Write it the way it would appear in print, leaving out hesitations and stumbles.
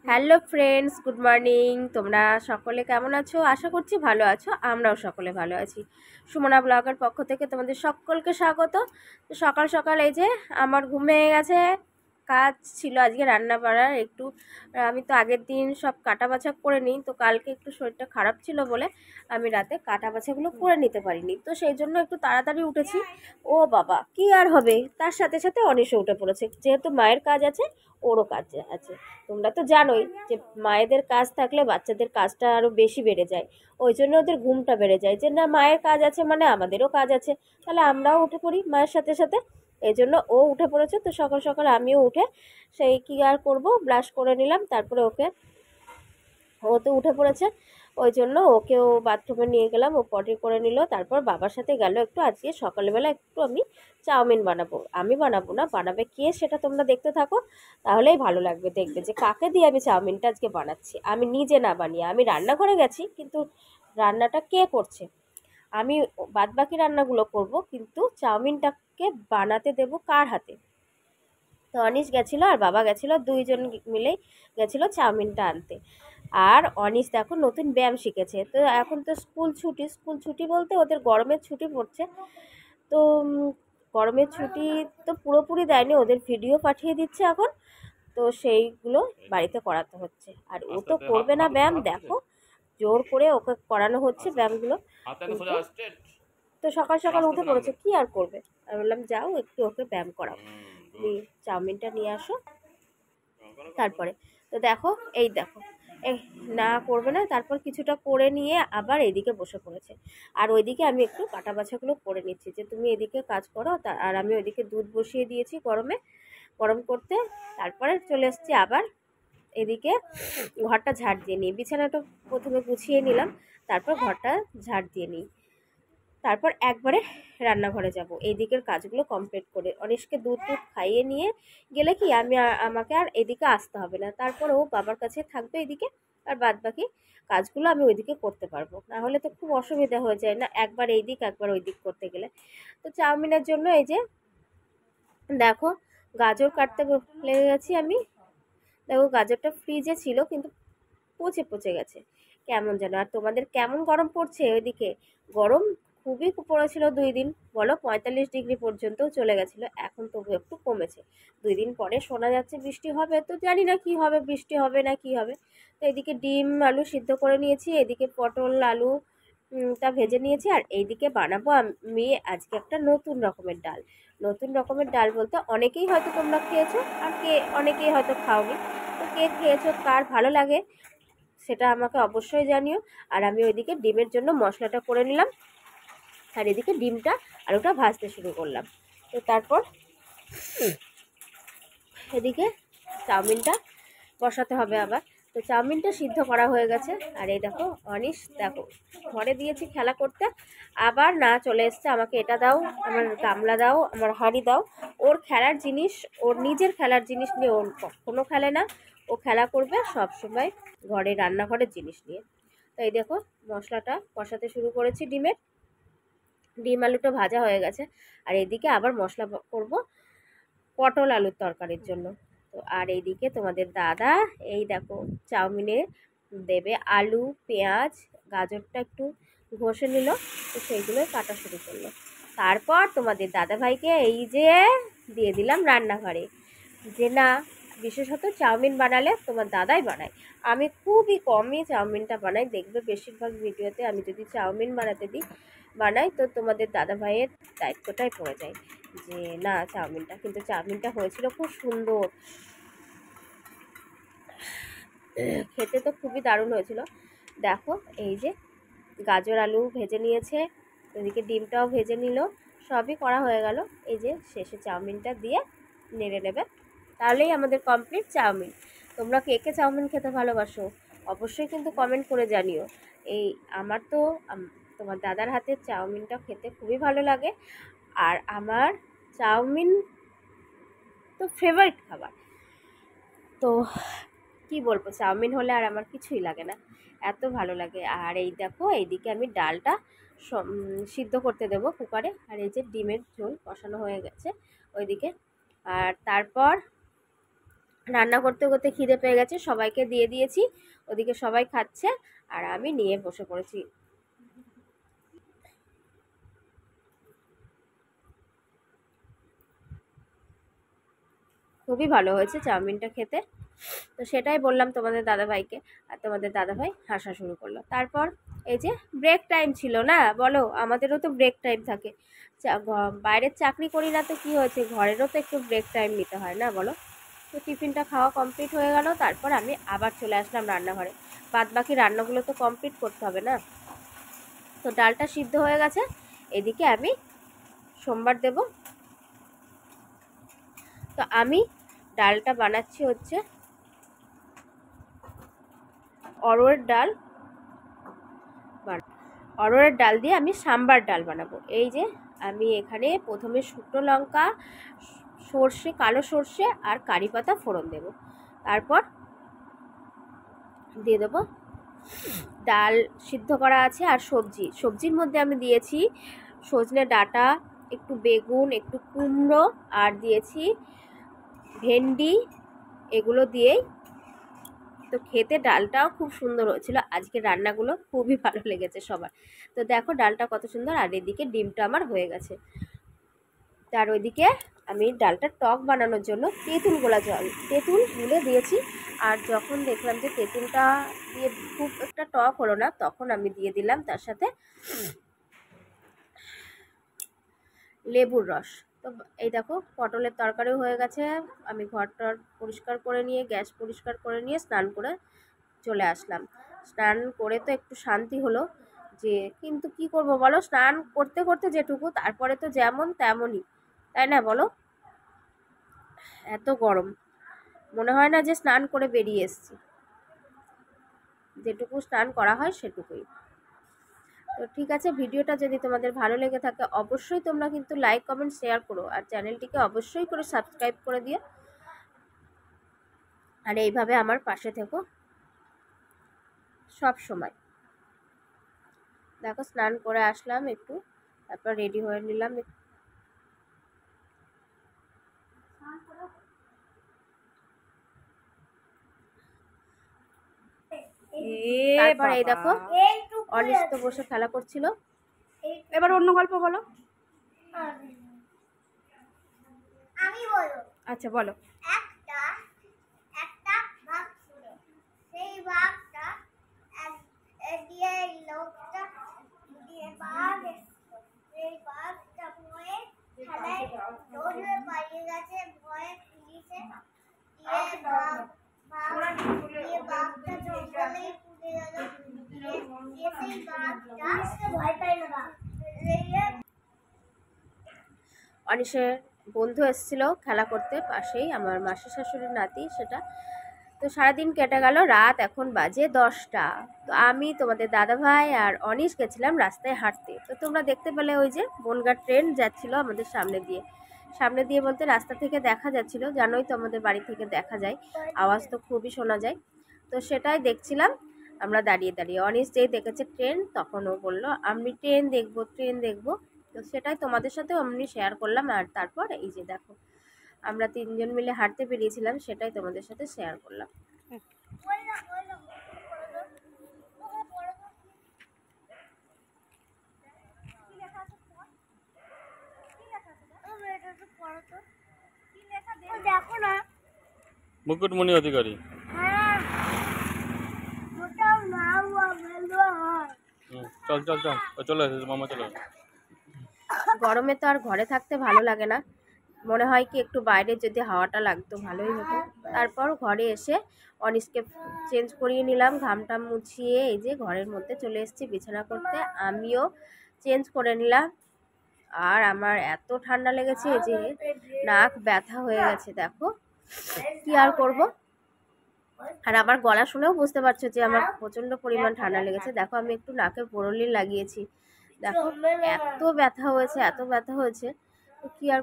Hello friends, good morning. তোমরা সকলে কেমন আছো? আশা করছি ভালো আছো। আমরাও সকলে ভালো আছি। সুমনা ব্লগের পক্ষ থেকে তোমাদের সকলকে স্বাগত। তো সকাল সকাল এই যে আমার ঘুম ভেঙে গেছে। কাজ ছিল আজকে রান্না বাড়ার একটু। আমি তো আগের দিন সব কাটা বাছা করে নিই, তো কালকে একটু শরীরটা খারাপ ছিল বলে আমি রাতে কাটা বাছাগুলো করে নিতে পারিনি, তো সেই জন্য একটু তাড়াতাড়ি উঠেছি। ও বাবা, কি আর হবে, তার সাথে সাথে অনিশও উঠে পড়েছে। যেহেতু মায়ের কাজ আছে, ওরও কাজ আছে। তোমরা তো জানোই যে মায়েদের কাজ থাকলে বাচ্চাদের কাজটা আরও বেশি বেড়ে যায়। ওই জন্য ওদের ঘুমটা বেড়ে যায় যে না, মায়ের কাজ আছে মানে আমাদেরও কাজ আছে, তাহলে আমরাও উঠে পড়ি মায়ের সাথে সাথে। এই জন্য ও উঠে পড়েছে, তো সকাল সকাল আমিও উঠে সেই কী আর করবো, ব্রাশ করে নিলাম। তারপরে ও তো উঠে পড়েছে, ওই জন্য ওকেও বাথরুমে নিয়ে গেলাম, ও পটি করে নিল। তারপর বাবার সাথে গেল একটু। আজকে সকালবেলা একটু আমি চাউমিন বানাবো। আমি বানাবো না, বানাবে কে সেটা তোমরা দেখতে থাকো, তাহলেই ভালো লাগবে। দেখবে যে কাকে দিয়ে আমি চাউমিনটা আজকে বানাচ্ছি। আমি নিজে না বানিয়ে আমি রান্নাঘরে গেছি, কিন্তু রান্নাটা কে করছে? আমি বাদবাকি রান্নাগুলো করব, কিন্তু চাউমিনটাকে বানাতে দেব কার হাতে? তো অনিশ গেছিলো আর বাবা গেছিলো, দুইজন মিলেই গেছিলো চাউমিনটা আনতে। আর অনিশ দেখো নতুন ব্যায়াম শিখেছে। তো এখন তো স্কুল ছুটি বলতে ওদের গরমের ছুটি পড়ছে। তো গরমের ছুটি তো পুরোপুরি দেয়নি, ওদের ভিডিও পাঠিয়ে দিচ্ছে এখন। তো সেইগুলো বাড়িতে করাতে হচ্ছে। আর ও তো করবে না ব্যায়াম, দেখো জোর করে ওকে করানো হচ্ছে ব্যায়ামগুলো। কিন্তু তো সকাল সকাল উঠে পড়েছে, কি আর করবে। আমি বললাম যাও একটু ওকে ব্যায়াম করাও, তুমি চাউমিনটা নিয়ে আসো। তারপরে তো দেখো, এই দেখো, এই না করবে না। তারপর কিছুটা করে নিয়ে আবার এদিকে বসে পড়েছে। আর ওইদিকে আমি একটু কাটা বাছাগুলো করে নিচ্ছি, যে তুমি এদিকে কাজ করো, আর আমি ওইদিকে দুধ বসিয়ে দিয়েছি গরম করতে। তারপরে চলে এসেছি আবার এদিকে ঘরটা ঝাড় দিয়ে নিই। বিছানাটা প্রথমে গুছিয়ে নিলাম, তারপর ঘরটা ঝাড় দিয়ে নিই। তারপর একবারে রান্নাঘরে যাব, এই দিকের কাজগুলো কমপ্লিট করে অনিশকে দুধ খাইয়ে নিয়ে গেলে কি আমাকে আর এদিকে আসতে হবে না। তারপর ও বাবার কাছে থাকবে এদিকে, আর বাদ বাকি কাজগুলো আমি ওইদিকে করতে পারবো। না হলে তো খুব অসুবিধা হয়ে যায় না, একবার এই দিক একবার ওই দিক করতে গেলে। তো চাউমিনের জন্য এই যে দেখো গাজর কাটতে লেগে গেছি আমি। দেখো গাজরটা ফ্রিজে ছিল, কিন্তু পচে পচে গেছে কেমন যেন। আর তোমাদের কেমন গরম পড়ছে ওইদিকে? গরম খুবই পড়েছিল 2 দিন, বলো 45 ডিগ্রি পর্যন্তও চলে গেছিলো। এখন তবু একটু কমেছে। 2 দিন পরে শোনা যাচ্ছে বৃষ্টি হবে, তো জানি না কি হবে, বৃষ্টি হবে না কি হবে। তো এদিকে ডিম আলু সিদ্ধ করে নিয়েছি, এদিকে পটল আলু তা ভেজে নিয়েছি। আর এইদিকে বানাবো আমি আজকে একটা নতুন রকমের ডাল। নতুন রকমের ডাল বলতে অনেকেই হয়তো তোমরা খেয়েছো, আর অনেকেই হয়তো খাওনি। তো কে খেয়েছো, কার ভালো লাগে সেটা আমাকে অবশ্যই জানিও। আর আমি ওইদিকে ডিমের জন্য মশলাটা করে নিলাম, আর এদিকে ডিমটা আলুটা ভাজতে শুরু করলাম। তো তারপর এদিকে চাউমিনটা বসাতে হবে আবার। তো চাউমিনটা সিদ্ধ করা হয়ে গেছে। আর এই দেখো অনিশ দেখো ঘরে দিয়েছি খেলা করতে, আবার না চলে এসছে আমাকে এটা দাও, আমার গামলা দাও, আমার হাঁড়ি দাও। ওর খেলার জিনিস, ওর নিজের খেলার জিনিস নিয়ে ওর কখনো খেলে না। ও খেলা করবে সব সময় ঘরে রান্নাঘরের জিনিস নিয়ে। তো এই দেখো মশলাটা কষাতে শুরু করেছি ডিম আলুটা ভাজা হয়ে গেছে। আর এদিকে আবার মশলা করব পটল আলুর তরকারির জন্য। তো আর এইদিকে তোমাদের দাদা এই দেখো চাউমিনে দেবে আলু পেঁয়াজ গাজরটা একটু ঘষে নিল, তো সেইগুলোই কাটা শুরু করলো। তারপর তোমাদের দাদা ভাইকে এই যে দিয়ে দিলাম রান্নাঘরে, যে না বিশেষত চাউমিন বানালে তোমার দাদাই বানায়। আমি খুবই কমই চাউমিনটা বানাই, দেখবে বেশিরভাগ ভিডিওতে আমি যদি চাউমিন বানাই তো তোমাদের দাদা ভাইয়ের দায়িত্বটাই পড়ে যায়। যে না চাউমিনটা হয়েছিল খুব সুন্দর, খেতে তো খুবই দারুণ হয়েছিল। দেখো এই যে গাজর আলু ভেজে নিয়েছে, এদিকে ডিমটাও ভেজে নিল, সবই করা হয়ে গেল। এই যে শেষে চাউমিনটা দিয়ে নেড়ে নেবে, তাহলেই আমাদের কমপ্লিট চাউমিন। তোমরা কে কে চাউমিন খেতে ভালোবাসো অবশ্যই কিন্তু কমেন্ট করে জানিও। এই আমার তো তোমার দাদার হাতের চাউমিনটা খেতে খুবই ভালো লাগে। আর আমার চাউমিন তো ফেভারিট খাবার। তো কি বলবো, চাউমিন হলে আর আমার কিছুই লাগে না, এত ভালো লাগে। আর এই দেখো এইদিকে আমি ডালটা সিদ্ধ করতে দেবো কুকারে। আর এই যে ডিমের ঝোল কষানো হয়ে গেছে ওইদিকে। আর তারপর রান্না করতে করতে খিদে পেয়ে গেছে, সবাইকে দিয়ে দিয়েছি, ওদিকে সবাই খাচ্ছে আর আমি নিয়ে বসে পড়েছি। খুবই ভালো হয়েছে চাউমিনটা খেতে। তো সেটাই বললাম তোমাদের দাদাভাইকে, আর তোমাদের দাদাভাই হাসা শুরু করলো। তারপর এই যে ব্রেক টাইম ছিল না, বলো আমাদেরও তো ব্রেক টাইম থাকে, বাইরের চাকরি করি না তো কি হয়েছে, ঘরেরও তো একটু ব্রেক টাইম নিতে হয় না বলো। তো টিফিনটা খাওয়া কমপ্লিট হয়ে গেল, তারপর আমি আবার চলে আসলাম রান্নাঘরে। বাদ বাকি রান্নাগুলো তো কমপ্লিট করতে হবে না। তো ডালটা সিদ্ধ হয়ে গেছে, এদিকে আমি সোমবার দেব। তো আমি ডালটা বানাচ্ছি হচ্ছে অরহরের ডাল, অরহরের ডাল দিয়ে আমি সাম্বার ডাল বানাবো। এই যে আমি এখানে প্রথমে শুকনো লঙ্কা, সর্ষে, কালো সর্ষে আর কারি পাতা ফোড়ন দেব, তারপর দিয়ে দেবো ডাল সিদ্ধ করা আছে আর সবজির মধ্যে আমি দিয়েছি সজনে ডাঁটা, একটু বেগুন, একটু কুমড়ো আর দিয়েছি ভেন্ডি, এগুলো দিয়েই তো খেতে ডালটাও খুব সুন্দর হয়েছিল। আজকে রান্নাগুলো খুবই ভালো লেগেছে সবার। তো দেখো ডালটা কত সুন্দর, আর এদিকে ডিমটা আমার হয়ে গেছে। তার ওইদিকে আমি ডালটা টক বানানোর জন্য তেঁতুল গুলে দিয়েছি। আর যখন দেখলাম যে তেঁতুলটা দিয়ে খুব একটা টক হলো না, তখন আমি দিয়ে দিলাম তার সাথে লেবুর রস। তো এই দেখো পটলের তরকারিও হয়ে গেছে। আমি ঘরটর পরিষ্কার করে নিয়ে, গ্যাস পরিষ্কার করে নিয়ে স্নান করে চলে আসলাম। স্নান করে তো একটু শান্তি হলো, যে কিন্তু কি করব বলো, স্নান করতে করতে যেটুকু, তারপরে তো যেমন তেমনই, তাই না বলো। এত গরম, মনে হয় না যে স্নান করে বেরিয়ে এসেছি, যেটুকু স্নান করা হয় সেটুকুই। তো ঠিক আছে, ভিডিওটা যদি তোমাদের ভালো লেগে থাকে অবশ্যই তোমরা কিন্তু লাইক, কমেন্ট, শেয়ার করো, আর চ্যানেলটিকে অবশ্যই করে সাবস্ক্রাইব করে দিও, আর এইভাবে আমার পাশে থেকো সব সময়। দেখো স্নান করে আসলাম একটু, তারপর রেডি হয়ে নিলাম। তারপর এই দেখো অনিশ তো বসে খেলা করছিল। এবার অন্য গল্প বলো। আমি বলবো। আচ্ছা বলো। একটা একটা বাঘ ছিল, সেই বাঘটা দিয়ে লোকটা দিয়ে বাঘ এসেছিল। সেই বাঘটা ভয়ে খেলায় দৌড়ে পালিয়ে গেছে, ভয়ে পুলিশে দিয়ে বাঘটা জঙ্গলেই পুড়ে গেল। দিয়ে সেই বাঘটা ভয় পায় না, অনিশের বন্ধু এসেছিল খেলা করতে, পাশেই আমার মাসি শাশুড়ির নাতি সেটা। তো সারাদিন কেটে গেল, রাত এখন বাজে 10টা। তো আমি, তোমাদের দাদাভাই আর অনিশ গেছিলাম রাস্তায় হাঁটতে। তো তোমরা দেখতে পেলে ওই যে বনগাঁ ট্রেন যাচ্ছিল আমাদের সামনে দিয়ে বলতে রাস্তা থেকে দেখা যাচ্ছিল, জানোই তো আমাদের বাড়ি থেকে দেখা যায়, আওয়াজ তো খুবই শোনা যায়। তো সেটাই দেখছিলাম আমরা দাঁড়িয়ে দাঁড়িয়ে। অনিশ যেই দেখেছে ট্রেন, তখন ও বললো আমি ট্রেন দেখবো। তো সেটাই তোমাদের সাথেও আমি শেয়ার করলাম। আর তারপর এই যে দেখো আমরা 3জন মিলে হাঁটতে বেরিয়েছিলাম, সেটাই তোমাদের সাথে শেয়ার করলাম। দেখো না, মুকুটমণি অধিকারী। হ্যাঁ ওটাও না চল চল চল, চলে এসেছে মামা, চলে। গরমে তো আর ঘরে থাকতে ভালো লাগে না, মনে হয় কি একটু বাইরে যদি হাওয়াটা লাগতো ভালোই হতো। তারপর ঘরে এসে অনিশকে চেঞ্জ করিয়ে নিলাম, ঘামটা মুছিয়ে এই যে ঘরের মধ্যে চলে এসেছি বিছানা করতে। আমিও চেঞ্জ করে নিলাম, আর আমার এত ঠান্ডা লেগেছে যে নাক ব্যথা হয়ে গেছে, দেখো কি আর করব। আর আমার গলা শুনেও বুঝতে পারছো যে আমার প্রচণ্ড পরিমাণ ঠান্ডা লেগেছে। দেখো আমি একটু নাকে বোরোলিন লাগিয়েছি, দেখো এত ব্যথা হয়েছে তো কি আর